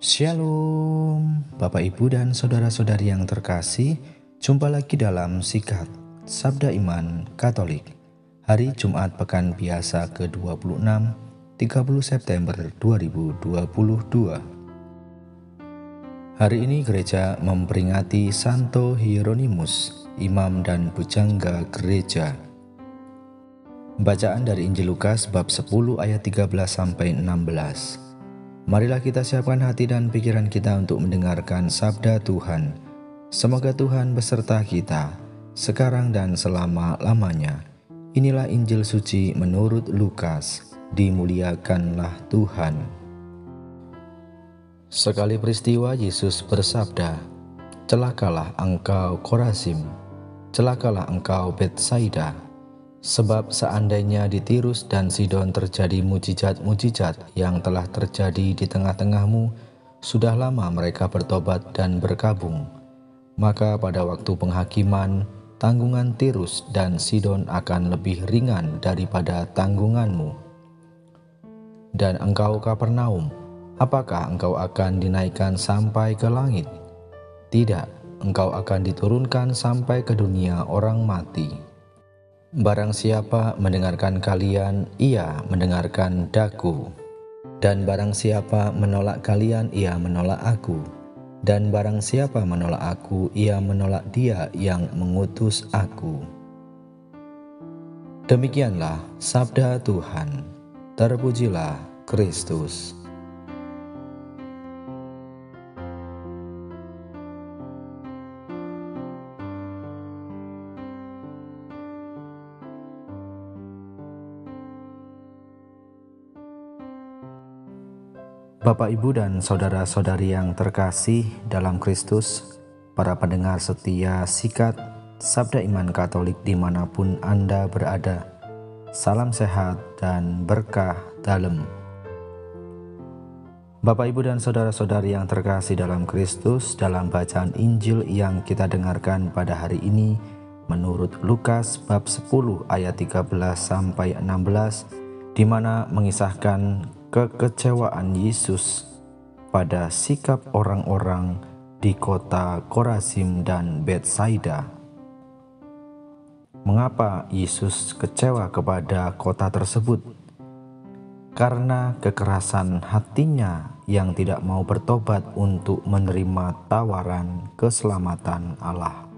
Shalom, Bapak Ibu dan saudara-saudari yang terkasih. Jumpa lagi dalam Sikat Sabda Iman Katolik hari Jumat Pekan Biasa ke-26 30 September 2022. Hari ini gereja memperingati Santo Hieronymus, imam dan pujangga gereja. Bacaan dari Injil Lukas bab 10 ayat 13-16. Marilah kita siapkan hati dan pikiran kita untuk mendengarkan sabda Tuhan. Semoga Tuhan beserta kita, sekarang dan selama-lamanya. Inilah Injil suci menurut Lukas. Dimuliakanlah Tuhan. Sekali peristiwa Yesus bersabda, "Celakalah engkau Korazim, celakalah engkau Betsaida. Sebab seandainya di Tirus dan Sidon terjadi mujizat-mujizat yang telah terjadi di tengah-tengahmu, sudah lama mereka bertobat dan berkabung. Maka pada waktu penghakiman, tanggungan Tirus dan Sidon akan lebih ringan daripada tanggunganmu. Dan engkau Kapernaum, apakah engkau akan dinaikkan sampai ke langit? Tidak, engkau akan diturunkan sampai ke dunia orang mati. Barang siapa mendengarkan kalian, ia mendengarkan Daku. Dan barang siapa menolak kalian, ia menolak aku. Dan barang siapa menolak aku, ia menolak Dia yang mengutus aku." Demikianlah sabda Tuhan. Terpujilah Kristus. Bapak, Ibu, dan saudara-saudari yang terkasih dalam Kristus, para pendengar setia Sikat Sabda Iman Katolik dimanapun Anda berada, salam sehat dan berkah dalam. Bapak, Ibu, dan saudara-saudari yang terkasih dalam Kristus, dalam bacaan Injil yang kita dengarkan pada hari ini menurut Lukas bab 10 ayat 13-16, di mana mengisahkan kekecewaan Yesus pada sikap orang-orang di kota Korazim dan Betsaida. Mengapa Yesus kecewa kepada kota tersebut? Karena kekerasan hatinya yang tidak mau bertobat untuk menerima tawaran keselamatan Allah.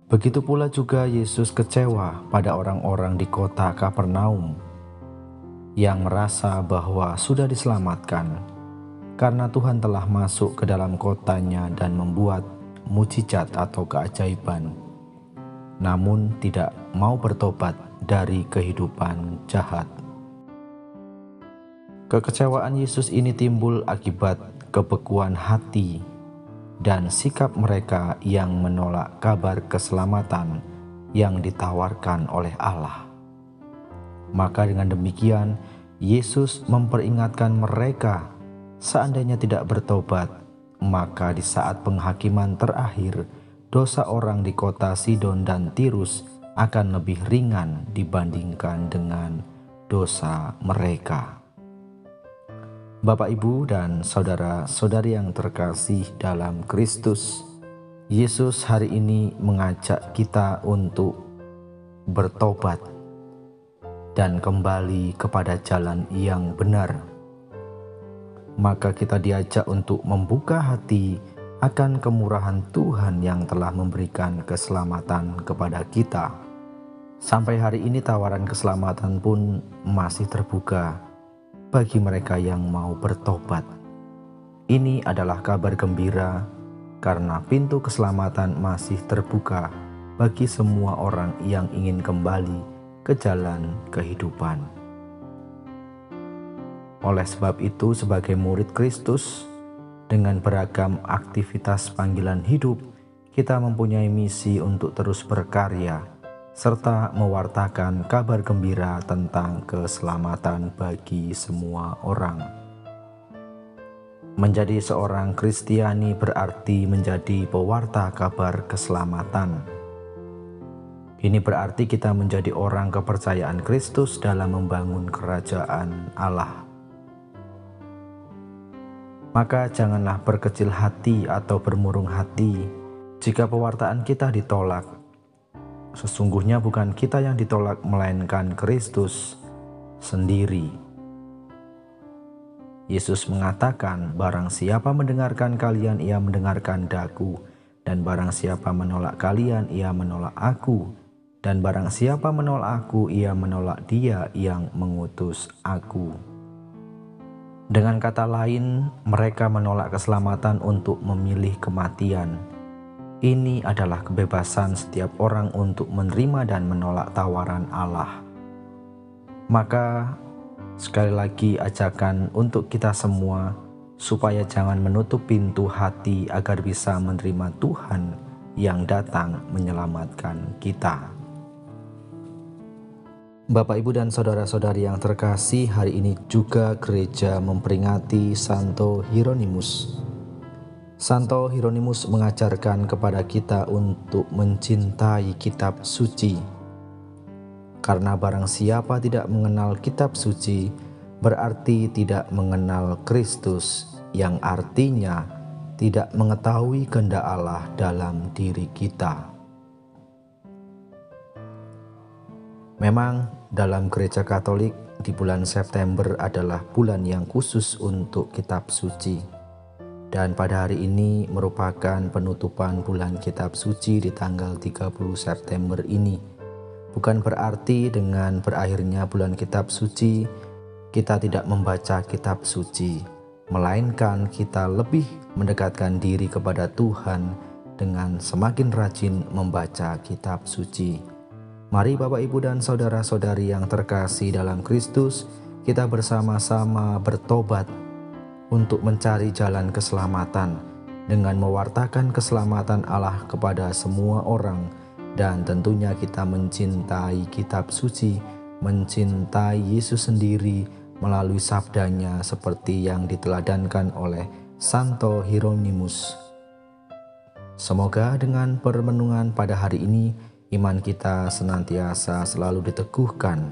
Begitu pula juga Yesus kecewa pada orang-orang di kota Kapernaum yang merasa bahwa sudah diselamatkan karena Tuhan telah masuk ke dalam kotanya dan membuat mujizat atau keajaiban, namun tidak mau bertobat dari kehidupan jahat. Kekecewaan Yesus ini timbul akibat kebekuan hati dan sikap mereka yang menolak kabar keselamatan yang ditawarkan oleh Allah. Maka dengan demikian, Yesus memperingatkan mereka, seandainya tidak bertobat, maka di saat penghakiman terakhir, dosa orang di kota Sidon dan Tirus akan lebih ringan dibandingkan dengan dosa mereka. Bapak, Ibu, dan saudara-saudari yang terkasih dalam Kristus, Yesus hari ini mengajak kita untuk bertobat dan kembali kepada jalan yang benar. Maka kita diajak untuk membuka hati akan kemurahan Tuhan yang telah memberikan keselamatan kepada kita. Sampai hari ini tawaran keselamatan pun masih terbuka bagi mereka yang mau bertobat. Ini adalah kabar gembira karena pintu keselamatan masih terbuka bagi semua orang yang ingin kembali ke jalan kehidupan. Oleh sebab itu, sebagai murid Kristus, dengan beragam aktivitas panggilan hidup, kita mempunyai misi untuk terus berkarya, serta mewartakan kabar gembira tentang keselamatan bagi semua orang. Menjadi seorang Kristiani berarti menjadi pewarta kabar keselamatan. Ini berarti kita menjadi orang kepercayaan Kristus dalam membangun kerajaan Allah. Maka janganlah berkecil hati atau bermurung hati jika pewartaan kita ditolak. Sesungguhnya bukan kita yang ditolak, melainkan Kristus sendiri. Yesus mengatakan, barang siapa mendengarkan kalian, ia mendengarkan Daku, dan barang siapa menolak kalian, ia menolak Aku, dan barang siapa menolak Aku, ia menolak Dia yang mengutus Aku. Dengan kata lain, mereka menolak keselamatan untuk memilih kematian. Ini adalah kebebasan setiap orang untuk menerima dan menolak tawaran Allah. Maka sekali lagi ajakan untuk kita semua supaya jangan menutup pintu hati agar bisa menerima Tuhan yang datang menyelamatkan kita. Bapak, Ibu, dan saudara-saudari yang terkasih, hari ini juga gereja memperingati Santo Hieronymus. Santo Hieronymus mengajarkan kepada kita untuk mencintai kitab suci. Karena barang siapa tidak mengenal kitab suci, berarti tidak mengenal Kristus, yang artinya tidak mengetahui kehendak Allah dalam diri kita. Memang dalam gereja Katolik di bulan September adalah bulan yang khusus untuk kitab suci. Dan pada hari ini merupakan penutupan bulan kitab suci di tanggal 30 September ini. Bukan berarti dengan berakhirnya bulan kitab suci kita tidak membaca kitab suci, melainkan kita lebih mendekatkan diri kepada Tuhan dengan semakin rajin membaca kitab suci. Mari Bapak, Ibu, dan saudara-saudari yang terkasih dalam Kristus, kita bersama-sama bertobat untuk mencari jalan keselamatan dengan mewartakan keselamatan Allah kepada semua orang, dan tentunya kita mencintai kitab suci, mencintai Yesus sendiri melalui sabdanya seperti yang diteladankan oleh Santo Hieronymus. Semoga dengan permenungan pada hari ini iman kita senantiasa selalu diteguhkan,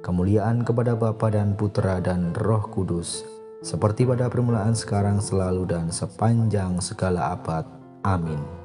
kemuliaan kepada Bapa dan Putra dan Roh Kudus, seperti pada permulaan, sekarang, selalu, dan sepanjang segala abad. Amin.